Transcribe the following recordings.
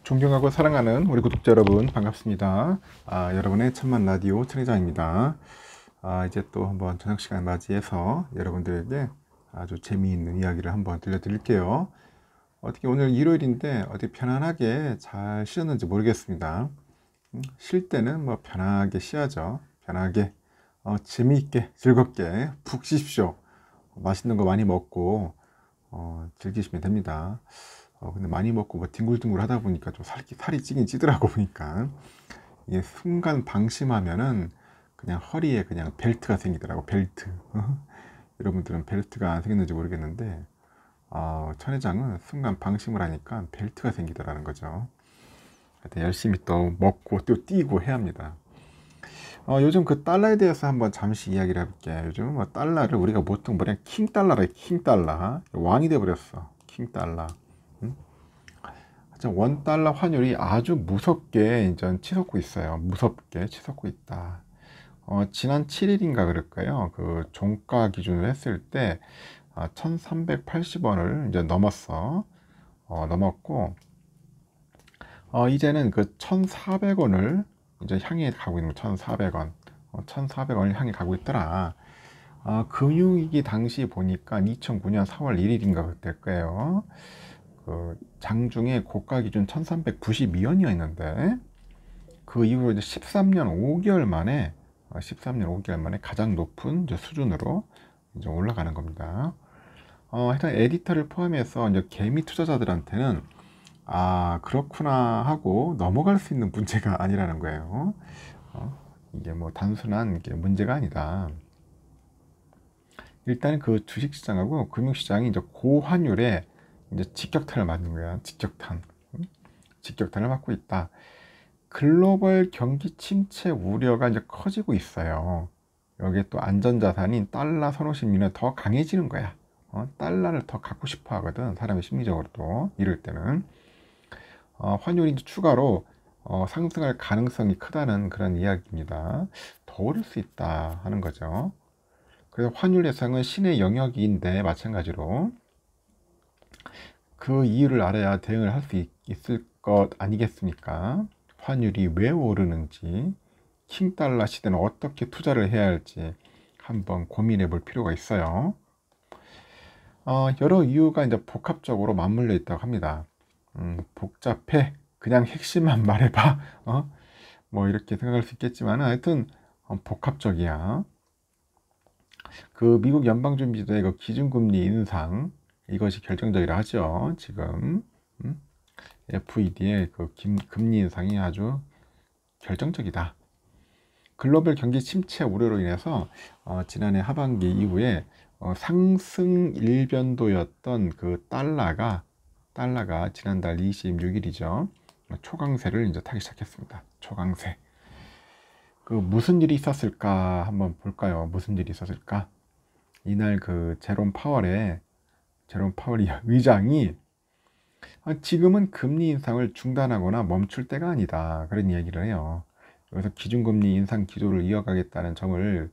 존경하고 사랑하는 우리 구독자 여러분 반갑습니다. 여러분의 천만 라디오 천회장입니다. 이제 또 한번 저녁 시간 맞이해서 여러분들에게 아주 재미있는 이야기를 한번 들려드릴게요. 어떻게 오늘 일요일인데 어떻게 편안하게 잘 쉬었는지 모르겠습니다. 쉴 때는 뭐 편하게 쉬어야죠. 편하게 재미있게 즐겁게 푹 쉬십시오. 맛있는 거 많이 먹고 즐기시면 됩니다. 근데 많이 먹고 뭐 뒹굴뒹굴 하다 보니까 좀 살이 찌긴 찌더라고 보니까 이게 순간 방심하면은 그냥 허리에 그냥 벨트가 생기더라고. 벨트. 여러분들은 벨트가 안 생겼는지 모르겠는데 천회장은 순간 방심을 하니까 벨트가 생기더라는 거죠. 하여튼 열심히 또 먹고 또 뛰고 해야 합니다. 요즘 그 달러에 대해서 한번 잠시 이야기를 해볼게요. 요즘 뭐 달러를 우리가 보통 뭐냐 킹달러래. 킹달러 왕이 돼버렸어. 킹달러. 원 달러 환율이 아주 무섭게 이제 치솟고 있어요. 무섭게 치솟고 있다. 지난 7일인가 그럴까요? 그 종가 기준으로 했을 때 1380원을 이제 넘었고 이제는 그 1400원을 이제 향해 가고 있는 1400원 1400원을 향해 가고 있더라. 금융위기 당시 보니까 2009년 4월 1일인가 그때일 거예요. 그 장중에 고가 기준 1392원이었는데 그 이후로 이제 13년 5개월 만에 가장 높은 이제 수준으로 이제 올라가는 겁니다. 일단 에디터를 포함해서 이제 개미 투자자들한테는 그렇구나 하고 넘어갈 수 있는 문제가 아니라는 거예요. 이게 뭐 단순한 문제가 아니다. 일단 그 주식시장하고 금융시장이 이제 고환율에 이제 직격탄을 맞는 거야. 직격탄을 맞고 있다. 글로벌 경기 침체 우려가 이제 커지고 있어요. 여기에 또 안전자산인 달러 선호 심리는 더 강해지는 거야. 달러를 더 갖고 싶어 하거든. 사람의 심리적으로도 이럴 때는 환율이 이제 추가로 상승할 가능성이 크다는 그런 이야기입니다. 더 오를 수 있다 하는 거죠. 그래서 환율 예상은 신의 영역인데 마찬가지로 그 이유를 알아야 대응을 할 수 있을 것 아니겠습니까? 환율이 왜 오르는지, 킹달러 시대는 어떻게 투자를 해야 할지 한번 고민해 볼 필요가 있어요. 여러 이유가 이제 복합적으로 맞물려 있다고 합니다. 복잡해. 그냥 핵심만 말해봐. 뭐 이렇게 생각할 수 있겠지만 하여튼 복합적이야. 그 미국 연방준비제도의 그 기준금리 인상 이것이 결정적이라 하죠. 지금 FED의 그 금리 인상이 아주 결정적이다. 글로벌 경기 침체 우려로 인해서 지난해 하반기 이후에 상승 일변도였던 그 달러가 지난달 26일이죠. 초강세를 이제 타기 시작했습니다. 초강세. 그 무슨 일이 있었을까 한번 볼까요? 무슨 일이 있었을까? 이날 그 제롬 파월이 의장이 지금은 금리 인상을 중단하거나 멈출 때가 아니다. 그런 얘기를 해요. 그래서 기준금리 인상 기조를 이어가겠다는 점을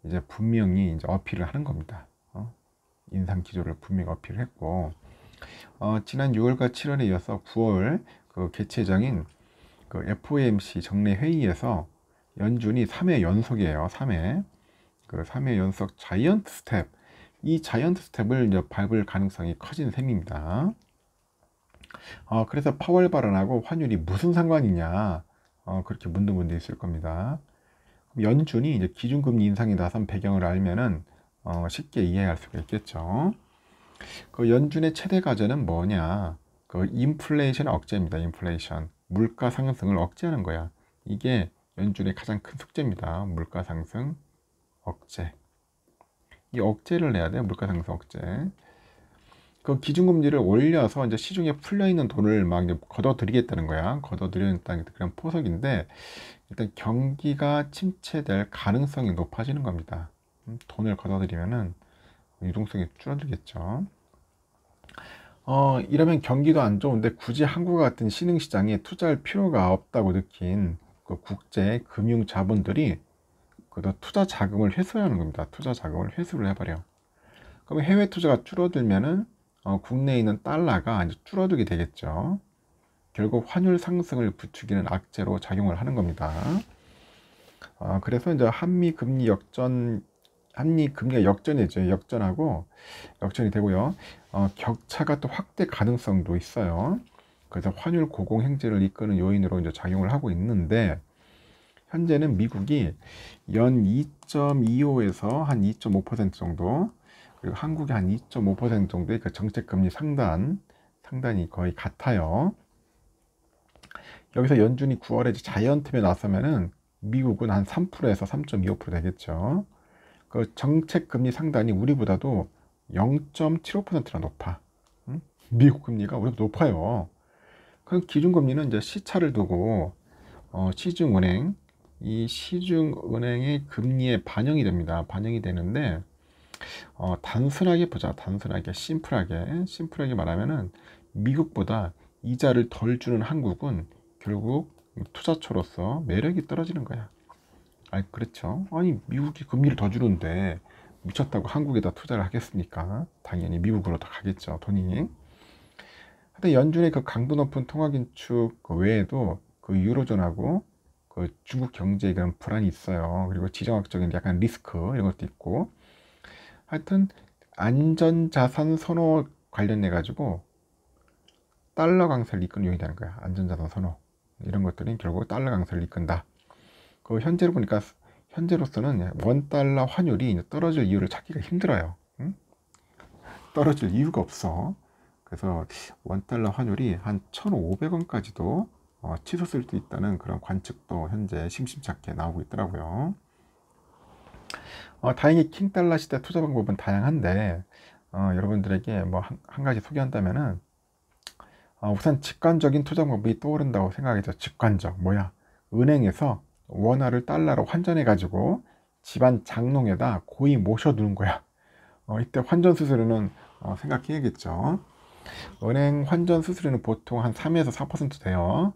이제 분명히 이제 어필을 하는 겁니다. 인상 기조를 분명히 어필을 했고, 지난 6월과 7월에 이어서 9월 그 개최 예정인 그 FOMC 정례 회의에서 연준이 3회 연속이에요. 3회 연속 자이언트 스텝. 이 자이언트 스텝을 이제 밟을 가능성이 커진 셈입니다. 그래서 파월 발언하고 환율이 무슨 상관이냐 그렇게 묻는 분도 있을 겁니다. 연준이 이제 기준금리 인상이 나선 배경을 알면은 쉽게 이해할 수가 있겠죠. 그 연준의 최대 과제는 뭐냐? 그 인플레이션 억제입니다. 인플레이션 물가 상승을 억제하는 거야. 이게 연준의 가장 큰 숙제입니다. 물가 상승 억제. 이 억제를 해야 돼요. 물가 상승 억제. 그 기준금리를 올려서 이제 시중에 풀려 있는 돈을 막 걷어들이겠다는 거야. 걷어들이겠다는 그런 포석인데 일단 경기가 침체될 가능성이 높아지는 겁니다. 돈을 걷어들이면은 유동성이 줄어들겠죠. 이러면 경기도 안 좋은데 굳이 한국 같은 신흥시장에 투자할 필요가 없다고 느낀 그 국제 금융 자본들이 그 투자 자금을 회수하는 겁니다. 투자 자금을 회수를 해버려. 그럼 해외 투자가 줄어들면은 국내에 있는 달러가 이제 줄어들게 되겠죠. 결국 환율 상승을 부추기는 악재로 작용을 하는 겁니다. 그래서 이제 한미 금리가 역전이죠. 역전이 되고요. 격차가 또 확대 가능성도 있어요. 그래서 환율 고공행진을 이끄는 요인으로 이제 작용을 하고 있는데, 현재는 미국이 연 2.25에서 한 2.5% 정도, 그리고 한국이 한 2.5% 정도의 그 정책 금리 상단이 거의 같아요. 여기서 연준이 9월에 자이언 틈에 나서면은 미국은 한 3%에서 3.25% 되겠죠. 그 정책 금리 상단이 우리보다도 0.75%나 높아. 미국 금리가 우리보다 높아요. 그 기준금리는 이제 시차를 두고 이 시중은행의 금리에 반영이 됩니다. 반영이 되는데, 단순하게 보자. 심플하게 말하면은 미국보다 이자를 덜 주는 한국은 결국 투자처로서 매력이 떨어지는 거야. 그렇죠. 아니, 미국이 금리를 더 주는데 미쳤다고 한국에다 투자를 하겠습니까? 당연히 미국으로 더 가겠죠, 돈이. 하여튼 연준의 그 강도 높은 통화 긴축 외에도 그 유로존하고 그 중국 경제에 그런 불안이 있어요. 그리고 지정학적인 약간 리스크 이런 것도 있고, 하여튼 안전자산 선호 관련해 가지고 달러 강세를 이끄는 요인이 되는 거야. 안전자산 선호 이런 것들이 결국 달러 강세를 이끈다. 그 현재로서는 원달러 환율이 떨어질 이유를 찾기가 힘들어요. 떨어질 이유가 없어. 그래서 원달러 환율이 한 1,500원까지도 치솟을 수 있다는 그런 관측도 현재 심심찮게 나오고 있더라고요. 다행히 킹달러 시대 투자 방법은 다양한데, 여러분들에게 뭐 한 가지 소개한다면은, 우선 직관적인 투자 방법이 떠오른다고 생각해서, 직관적 뭐야? 은행에서 원화를 달러로 환전해 가지고 집안 장롱에다 고이 모셔두는 거야. 이때 환전 수수료는 생각해야겠죠. 은행 환전 수수료는 보통 한 3에서 4% 돼요.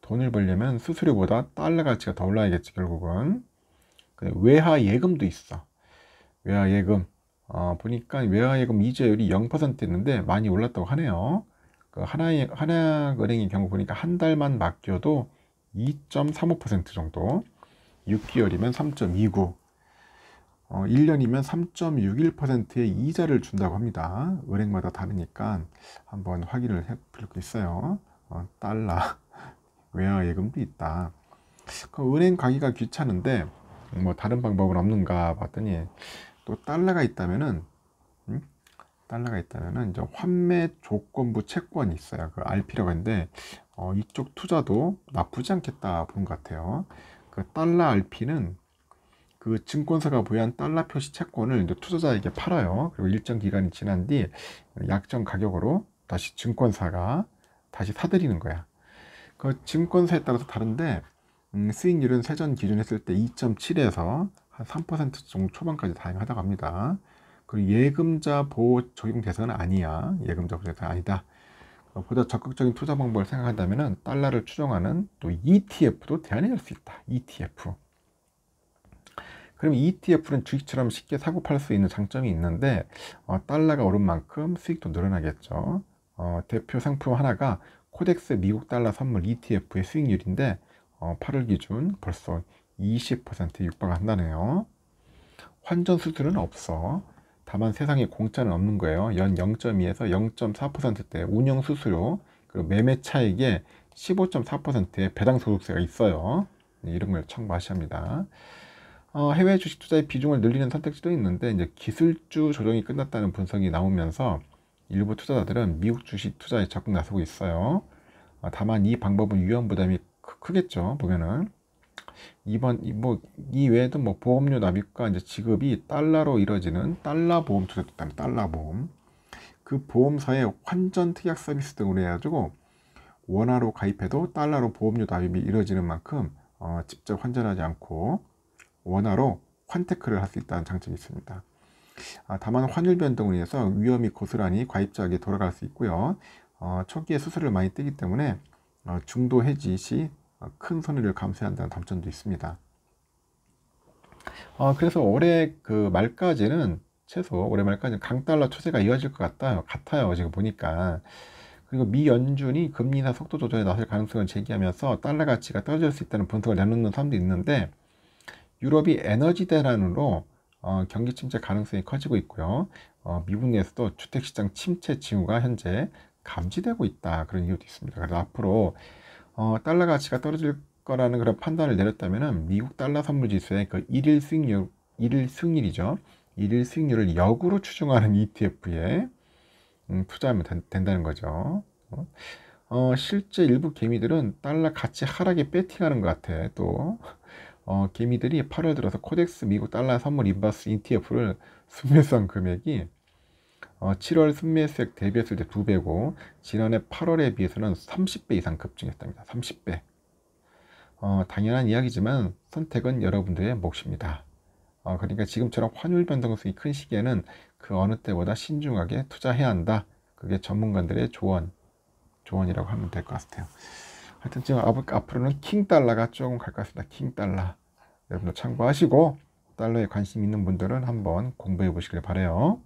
돈을 벌려면 수수료보다 달러 가치가 더 올라야겠지, 결국은. 외화 예금도 있어. 외화 예금. 보니까 외화 예금 이자율이 0%였는데 많이 올랐다고 하네요. 그 하나은행의 경우 보니까 한 달만 맡겨도 2.35% 정도, 6개월이면 3.29, 1년이면 3.61%의 이자를 준다고 합니다. 은행마다 다르니까 한번 확인을 해 볼 수 있어요. 달러 외화 예금도 있다. 그 은행 가기가 귀찮은데 뭐 다른 방법은 없는가 봤더니, 또 달러가 있다면은 이제 환매 조건부 채권이 있어요. 그 RP라고 하는데, 이쪽 투자도 나쁘지 않겠다 보는 것 같아요. 그 달러 RP는 그 증권사가 보유한 달러 표시 채권을 이제 투자자에게 팔아요. 그리고 일정 기간이 지난 뒤 약정 가격으로 다시 증권사가 다시 사들이는 거야. 그 증권사에 따라서 다른데, 수익률은 세전 기준 했을 때 2.7에서 한 3% 정도 초반까지 다양하다고 합니다. 그리고 예금자 보호 적용 대상은 아니야. 예금자 보호 대상은 아니다. 보다 적극적인 투자 방법을 생각한다면 달러를 추종하는 또 ETF도 대안이 될 수 있다. ETF. 그럼 ETF는 주식처럼 쉽게 사고 팔 수 있는 장점이 있는데, 달러가 오른 만큼 수익도 늘어나겠죠. 대표 상품 하나가 코덱스 미국 달러 선물 ETF의 수익률인데, 8월 기준 벌써 20%에 육박한다네요. 환전 수수료는 없어. 다만 세상에 공짜는 없는 거예요. 연 0.2에서 0.4%대 운영 수수료, 그리고 매매 차익에 15.4%의 배당 소득세가 있어요. 이런 걸 참고하셔야 합니다. 해외 주식 투자의 비중을 늘리는 선택지도 있는데, 이제 기술주 조정이 끝났다는 분석이 나오면서 일부 투자자들은 미국 주식 투자에 적극 나서고 있어요. 다만 이 방법은 위험 부담이 크겠죠. 보면은 이 외에도 뭐 보험료 납입과 이제 지급이 달러로 이루어지는 달러 보험 투자도 있다면 달러 보험, 그 보험사의 환전 특약 서비스 등으로 해가지고 원화로 가입해도 달러로 보험료 납입이 이루어지는 만큼 직접 환전하지 않고 원화로 환테크를 할 수 있다는 장점이 있습니다. 다만 환율 변동으로 인해서 위험이 고스란히 가입자에게 돌아갈 수 있고요. 초기에 수수료를 많이 떼기 때문에 중도 해지 시 큰 손해를 감수해야 한다는 단점도 있습니다. 그래서 올해 그 말까지는 최소 올해 말까지는 강달러 추세가 이어질 것 같아요. 지금 보니까 그리고 미 연준이 금리 인하 속도 조절에 나설 가능성을 제기하면서 달러 가치가 떨어질 수 있다는 분석을 내놓는 사람도 있는데, 유럽이 에너지 대란으로 경기 침체 가능성이 커지고 있고요. 미국 내에서도 주택시장 침체 징후가 현재 감지되고 있다, 그런 이유도 있습니다. 그래서 앞으로 달러 가치가 떨어질 거라는 그런 판단을 내렸다면은 미국 달러 선물 지수의 그 일일 수익률이죠. 일일 수익률을 역으로 추정하는 ETF에 투자하면 된다는 거죠. 실제 일부 개미들은 달러 가치 하락에 배팅하는 것 같아. 또 개미들이 8월 들어서 코덱스 미국 달러 선물 인버스 ETF를 순매수한 금액이 7월 순매수액 대비했을 때 2배고 지난해 8월에 비해서는 30배 이상 급증했답니다. 30배. 당연한 이야기지만 선택은 여러분들의 몫입니다. 그러니까 지금처럼 환율 변동성이 큰 시기에는 그 어느 때보다 신중하게 투자해야 한다. 그게 전문가들의 조언이라고 하면 될 것 같아요. 하여튼 지금 앞으로는 킹달러가 조금 갈 것 같습니다. 킹달러. 여러분도 참고하시고 달러에 관심 있는 분들은 한번 공부해 보시길 바라요.